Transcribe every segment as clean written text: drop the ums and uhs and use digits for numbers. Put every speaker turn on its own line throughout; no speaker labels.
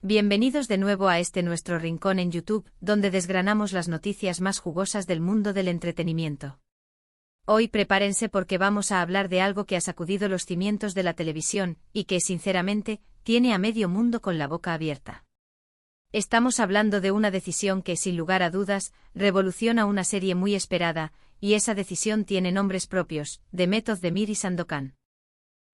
Bienvenidos de nuevo a este nuestro rincón en YouTube, donde desgranamos las noticias más jugosas del mundo del entretenimiento. Hoy prepárense porque vamos a hablar de algo que ha sacudido los cimientos de la televisión, y que, sinceramente, tiene a medio mundo con la boca abierta. Estamos hablando de una decisión que, sin lugar a dudas, revoluciona una serie muy esperada, y esa decisión tiene nombres propios: Demet Özdemir y Sandokan.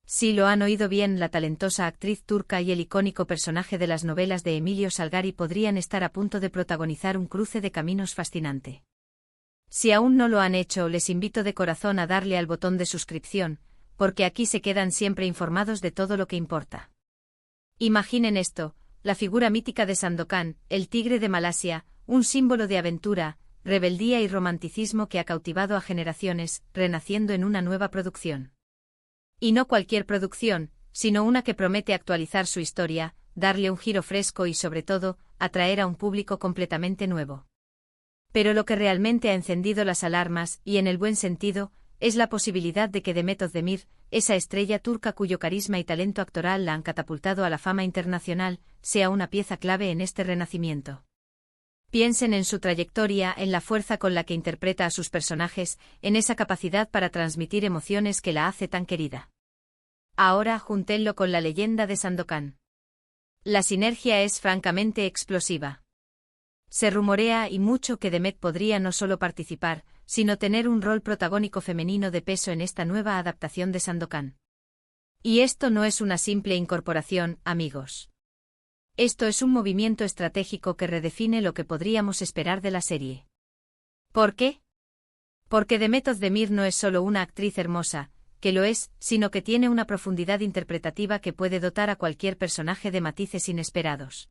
Sí, lo han oído bien, la talentosa actriz turca y el icónico personaje de las novelas de Emilio Salgari podrían estar a punto de protagonizar un cruce de caminos fascinante. Si aún no lo han hecho, les invito de corazón a darle al botón de suscripción, porque aquí se quedan siempre informados de todo lo que importa. Imaginen esto: la figura mítica de Sandokan, el tigre de Malasia, un símbolo de aventura, rebeldía y romanticismo que ha cautivado a generaciones, renaciendo en una nueva producción. Y no cualquier producción, sino una que promete actualizar su historia, darle un giro fresco y, sobre todo, atraer a un público completamente nuevo. Pero lo que realmente ha encendido las alarmas, y en el buen sentido, es la posibilidad de que Demet Özdemir, esa estrella turca cuyo carisma y talento actoral la han catapultado a la fama internacional, sea una pieza clave en este renacimiento. Piensen en su trayectoria, en la fuerza con la que interpreta a sus personajes, en esa capacidad para transmitir emociones que la hace tan querida. Ahora júntenlo con la leyenda de Sandokan. La sinergia es francamente explosiva. Se rumorea y mucho que Demet podría no solo participar, sino tener un rol protagónico femenino de peso en esta nueva adaptación de Sandokan. Y esto no es una simple incorporación, amigos. Esto es un movimiento estratégico que redefine lo que podríamos esperar de la serie. ¿Por qué? Porque Demet Özdemir no es solo una actriz hermosa, que lo es, sino que tiene una profundidad interpretativa que puede dotar a cualquier personaje de matices inesperados.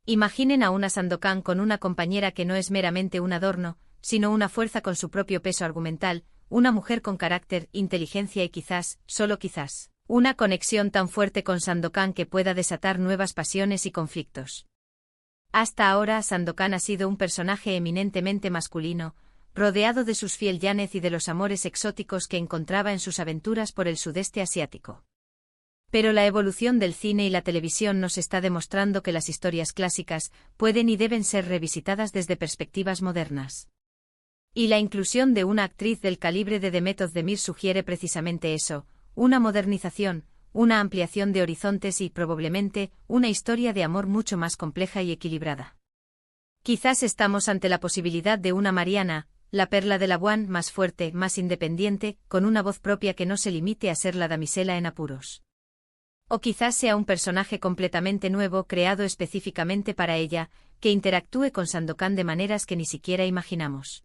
Imaginen a una Sandokan con una compañera que no es meramente un adorno, sino una fuerza con su propio peso argumental, una mujer con carácter, inteligencia y quizás, solo quizás, una conexión tan fuerte con Sandokan que pueda desatar nuevas pasiones y conflictos. Hasta ahora Sandokan ha sido un personaje eminentemente masculino, rodeado de sus fiel Yanez y de los amores exóticos que encontraba en sus aventuras por el sudeste asiático. Pero la evolución del cine y la televisión nos está demostrando que las historias clásicas pueden y deben ser revisitadas desde perspectivas modernas. Y la inclusión de una actriz del calibre de Demet Özdemir sugiere precisamente eso: una modernización, una ampliación de horizontes y, probablemente, una historia de amor mucho más compleja y equilibrada. Quizás estamos ante la posibilidad de una Mariana, la perla de Labuan, más fuerte, más independiente, con una voz propia que no se limite a ser la damisela en apuros. O quizás sea un personaje completamente nuevo creado específicamente para ella, que interactúe con Sandokan de maneras que ni siquiera imaginamos.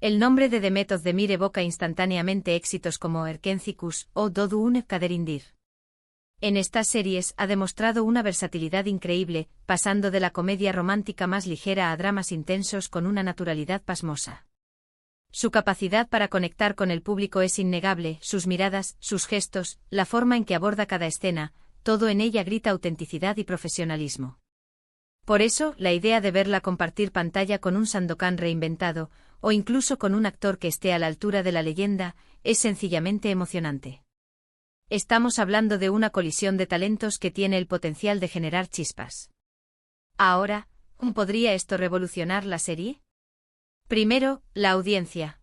El nombre de Demet Özdemir evoca instantáneamente éxitos como Erkenci o Doğdu Une Kaderindir. En estas series ha demostrado una versatilidad increíble, pasando de la comedia romántica más ligera a dramas intensos con una naturalidad pasmosa. Su capacidad para conectar con el público es innegable, sus miradas, sus gestos, la forma en que aborda cada escena, todo en ella grita autenticidad y profesionalismo. Por eso, la idea de verla compartir pantalla con un Sandokan reinventado, o incluso con un actor que esté a la altura de la leyenda, es sencillamente emocionante. Estamos hablando de una colisión de talentos que tiene el potencial de generar chispas. Ahora, ¿cómo podría esto revolucionar la serie? Primero, la audiencia.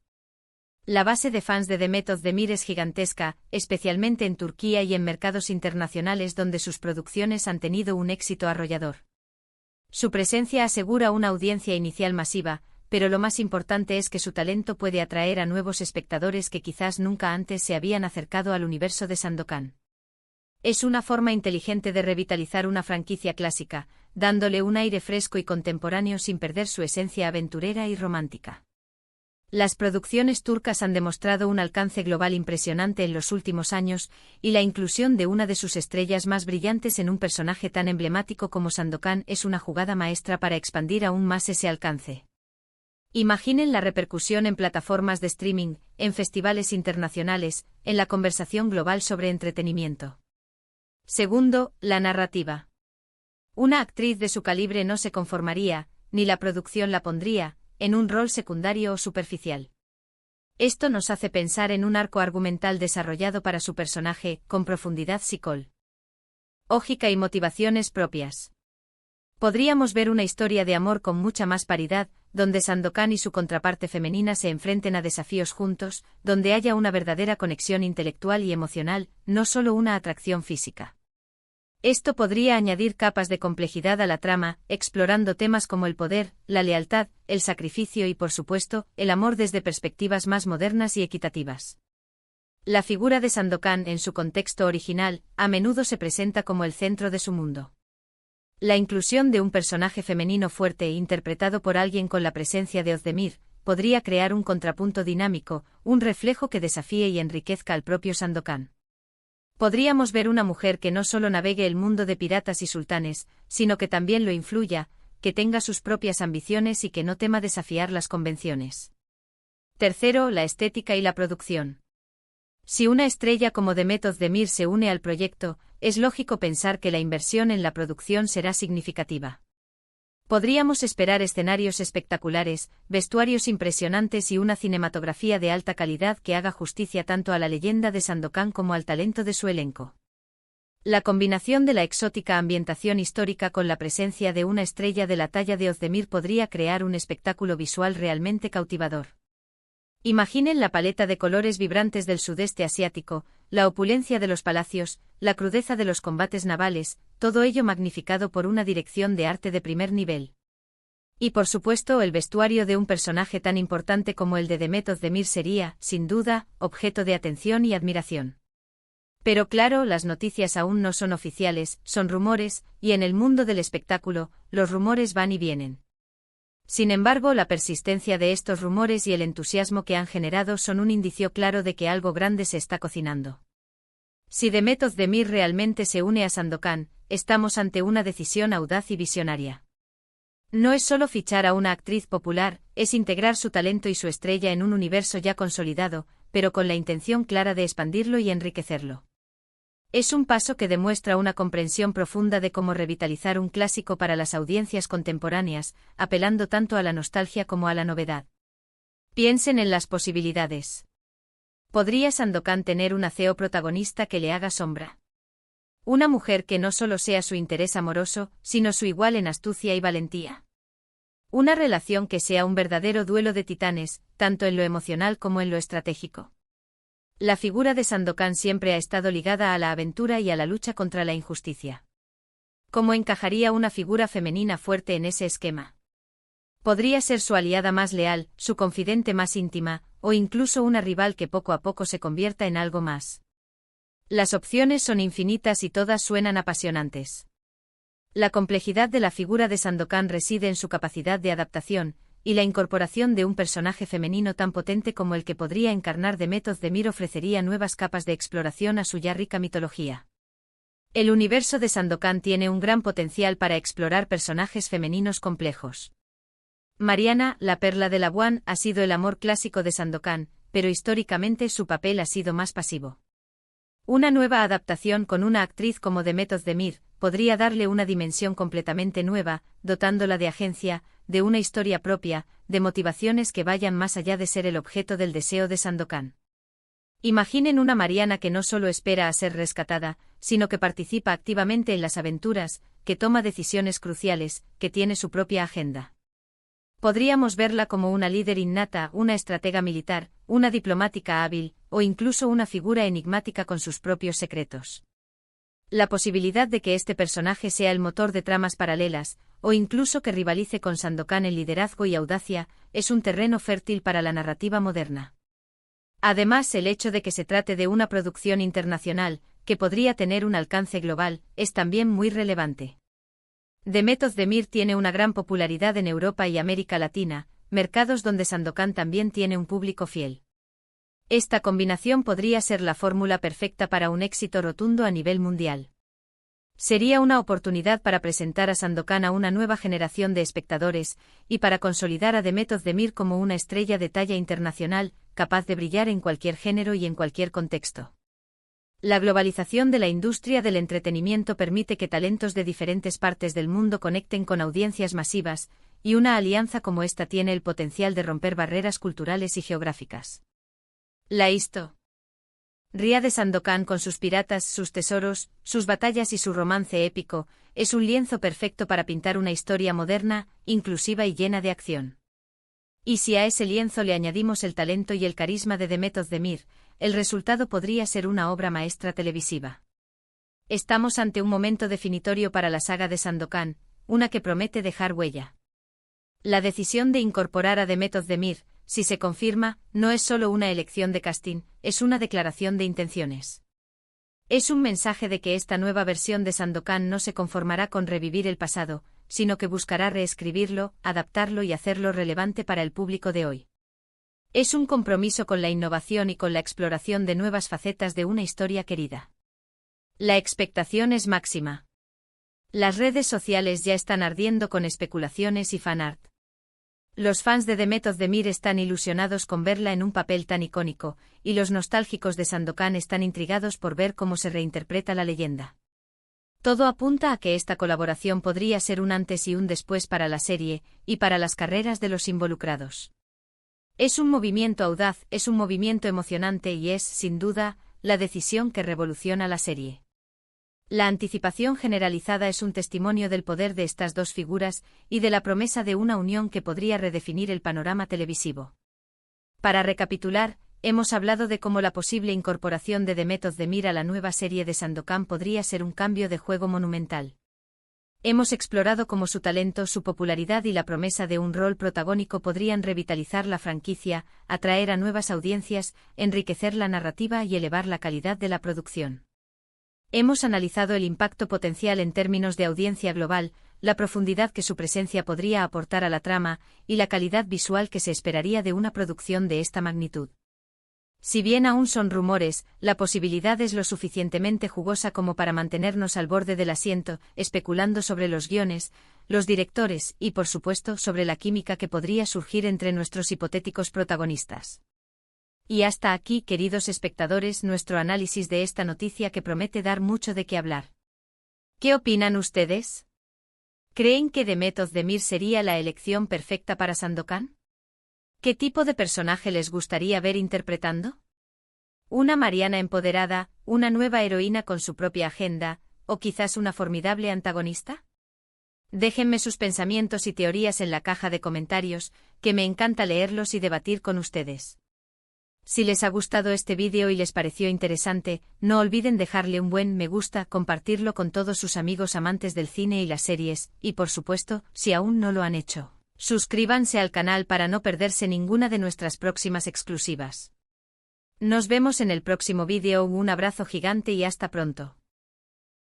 La base de fans de Demet Özdemir es gigantesca, especialmente en Turquía y en mercados internacionales donde sus producciones han tenido un éxito arrollador. Su presencia asegura una audiencia inicial masiva, pero lo más importante es que su talento puede atraer a nuevos espectadores que quizás nunca antes se habían acercado al universo de Sandokan. Es una forma inteligente de revitalizar una franquicia clásica, dándole un aire fresco y contemporáneo sin perder su esencia aventurera y romántica. Las producciones turcas han demostrado un alcance global impresionante en los últimos años, y la inclusión de una de sus estrellas más brillantes en un personaje tan emblemático como Sandokan es una jugada maestra para expandir aún más ese alcance. Imaginen la repercusión en plataformas de streaming, en festivales internacionales, en la conversación global sobre entretenimiento. Segundo, la narrativa. Una actriz de su calibre no se conformaría, ni la producción la pondría, en un rol secundario o superficial. Esto nos hace pensar en un arco argumental desarrollado para su personaje, con profundidad psicológica y motivaciones propias. Podríamos ver una historia de amor con mucha más paridad, donde Sandokan y su contraparte femenina se enfrenten a desafíos juntos, donde haya una verdadera conexión intelectual y emocional, no solo una atracción física. Esto podría añadir capas de complejidad a la trama, explorando temas como el poder, la lealtad, el sacrificio y, por supuesto, el amor desde perspectivas más modernas y equitativas. La figura de Sandokan en su contexto original, a menudo se presenta como el centro de su mundo. La inclusión de un personaje femenino fuerte interpretado por alguien con la presencia de Ozdemir, podría crear un contrapunto dinámico, un reflejo que desafíe y enriquezca al propio Sandokan. Podríamos ver una mujer que no solo navegue el mundo de piratas y sultanes, sino que también lo influya, que tenga sus propias ambiciones y que no tema desafiar las convenciones. Tercero, la estética y la producción. Si una estrella como Demet Özdemir se une al proyecto, es lógico pensar que la inversión en la producción será significativa. Podríamos esperar escenarios espectaculares, vestuarios impresionantes y una cinematografía de alta calidad que haga justicia tanto a la leyenda de Sandokan como al talento de su elenco. La combinación de la exótica ambientación histórica con la presencia de una estrella de la talla de Özdemir podría crear un espectáculo visual realmente cautivador. Imaginen la paleta de colores vibrantes del sudeste asiático, la opulencia de los palacios, la crudeza de los combates navales, todo ello magnificado por una dirección de arte de primer nivel. Y por supuesto el vestuario de un personaje tan importante como el de Demet Özdemir sería, sin duda, objeto de atención y admiración. Pero claro, las noticias aún no son oficiales, son rumores, y en el mundo del espectáculo, los rumores van y vienen. Sin embargo, la persistencia de estos rumores y el entusiasmo que han generado son un indicio claro de que algo grande se está cocinando. Si Demet Özdemir realmente se une a Sandokan, estamos ante una decisión audaz y visionaria. No es solo fichar a una actriz popular, es integrar su talento y su estrella en un universo ya consolidado, pero con la intención clara de expandirlo y enriquecerlo. Es un paso que demuestra una comprensión profunda de cómo revitalizar un clásico para las audiencias contemporáneas, apelando tanto a la nostalgia como a la novedad. Piensen en las posibilidades. ¿Podría Sandokan tener una CEO protagonista que le haga sombra? Una mujer que no solo sea su interés amoroso, sino su igual en astucia y valentía. Una relación que sea un verdadero duelo de titanes, tanto en lo emocional como en lo estratégico. La figura de Sandokan siempre ha estado ligada a la aventura y a la lucha contra la injusticia. ¿Cómo encajaría una figura femenina fuerte en ese esquema? Podría ser su aliada más leal, su confidente más íntima, o incluso una rival que poco a poco se convierta en algo más. Las opciones son infinitas y todas suenan apasionantes. La complejidad de la figura de Sandokan reside en su capacidad de adaptación, y la incorporación de un personaje femenino tan potente como el que podría encarnar Demet Özdemir ofrecería nuevas capas de exploración a su ya rica mitología. El universo de Sandokan tiene un gran potencial para explorar personajes femeninos complejos. Mariana, la perla de Labuan, ha sido el amor clásico de Sandokan, pero históricamente su papel ha sido más pasivo. Una nueva adaptación con una actriz como Demet Özdemir podría darle una dimensión completamente nueva, dotándola de agencia, de una historia propia, de motivaciones que vayan más allá de ser el objeto del deseo de Sandokan. Imaginen una Mariana que no solo espera a ser rescatada, sino que participa activamente en las aventuras, que toma decisiones cruciales, que tiene su propia agenda. Podríamos verla como una líder innata, una estratega militar, una diplomática hábil, o incluso una figura enigmática con sus propios secretos. La posibilidad de que este personaje sea el motor de tramas paralelas, o incluso que rivalice con Sandokan en liderazgo y audacia, es un terreno fértil para la narrativa moderna. Además, el hecho de que se trate de una producción internacional, que podría tener un alcance global, es también muy relevante. Demet Özdemir tiene una gran popularidad en Europa y América Latina, mercados donde Sandokan también tiene un público fiel. Esta combinación podría ser la fórmula perfecta para un éxito rotundo a nivel mundial. Sería una oportunidad para presentar a Sandokan a una nueva generación de espectadores, y para consolidar a Demet Özdemir como una estrella de talla internacional, capaz de brillar en cualquier género y en cualquier contexto. La globalización de la industria del entretenimiento permite que talentos de diferentes partes del mundo conecten con audiencias masivas, y una alianza como esta tiene el potencial de romper barreras culturales y geográficas. La histo. Ría de Sandokan con sus piratas, sus tesoros, sus batallas y su romance épico, es un lienzo perfecto para pintar una historia moderna, inclusiva y llena de acción. Y si a ese lienzo le añadimos el talento y el carisma de Demet Özdemir, el resultado podría ser una obra maestra televisiva. Estamos ante un momento definitorio para la saga de Sandokan, una que promete dejar huella. La decisión de incorporar a Demet Özdemir, si se confirma, no es solo una elección de casting, es una declaración de intenciones. Es un mensaje de que esta nueva versión de Sandokan no se conformará con revivir el pasado, sino que buscará reescribirlo, adaptarlo y hacerlo relevante para el público de hoy. Es un compromiso con la innovación y con la exploración de nuevas facetas de una historia querida. La expectación es máxima. Las redes sociales ya están ardiendo con especulaciones y fanart. Los fans de Demet Özdemir están ilusionados con verla en un papel tan icónico, y los nostálgicos de Sandokan están intrigados por ver cómo se reinterpreta la leyenda. Todo apunta a que esta colaboración podría ser un antes y un después para la serie, y para las carreras de los involucrados. Es un movimiento audaz, es un movimiento emocionante y es, sin duda, la decisión que revoluciona la serie. La anticipación generalizada es un testimonio del poder de estas dos figuras y de la promesa de una unión que podría redefinir el panorama televisivo. Para recapitular, hemos hablado de cómo la posible incorporación de Demet Özdemir a la nueva serie de Sandokan podría ser un cambio de juego monumental. Hemos explorado cómo su talento, su popularidad y la promesa de un rol protagónico podrían revitalizar la franquicia, atraer a nuevas audiencias, enriquecer la narrativa y elevar la calidad de la producción. Hemos analizado el impacto potencial en términos de audiencia global, la profundidad que su presencia podría aportar a la trama, y la calidad visual que se esperaría de una producción de esta magnitud. Si bien aún son rumores, la posibilidad es lo suficientemente jugosa como para mantenernos al borde del asiento, especulando sobre los guiones, los directores y, por supuesto, sobre la química que podría surgir entre nuestros hipotéticos protagonistas. Y hasta aquí, queridos espectadores, nuestro análisis de esta noticia que promete dar mucho de qué hablar. ¿Qué opinan ustedes? ¿Creen que Demet Özdemir sería la elección perfecta para Sandokan? ¿Qué tipo de personaje les gustaría ver interpretando? ¿Una Mariana empoderada, una nueva heroína con su propia agenda, o quizás una formidable antagonista? Déjenme sus pensamientos y teorías en la caja de comentarios, que me encanta leerlos y debatir con ustedes. Si les ha gustado este vídeo y les pareció interesante, no olviden dejarle un buen me gusta, compartirlo con todos sus amigos amantes del cine y las series, y por supuesto, si aún no lo han hecho, suscríbanse al canal para no perderse ninguna de nuestras próximas exclusivas. Nos vemos en el próximo vídeo, un abrazo gigante y hasta pronto.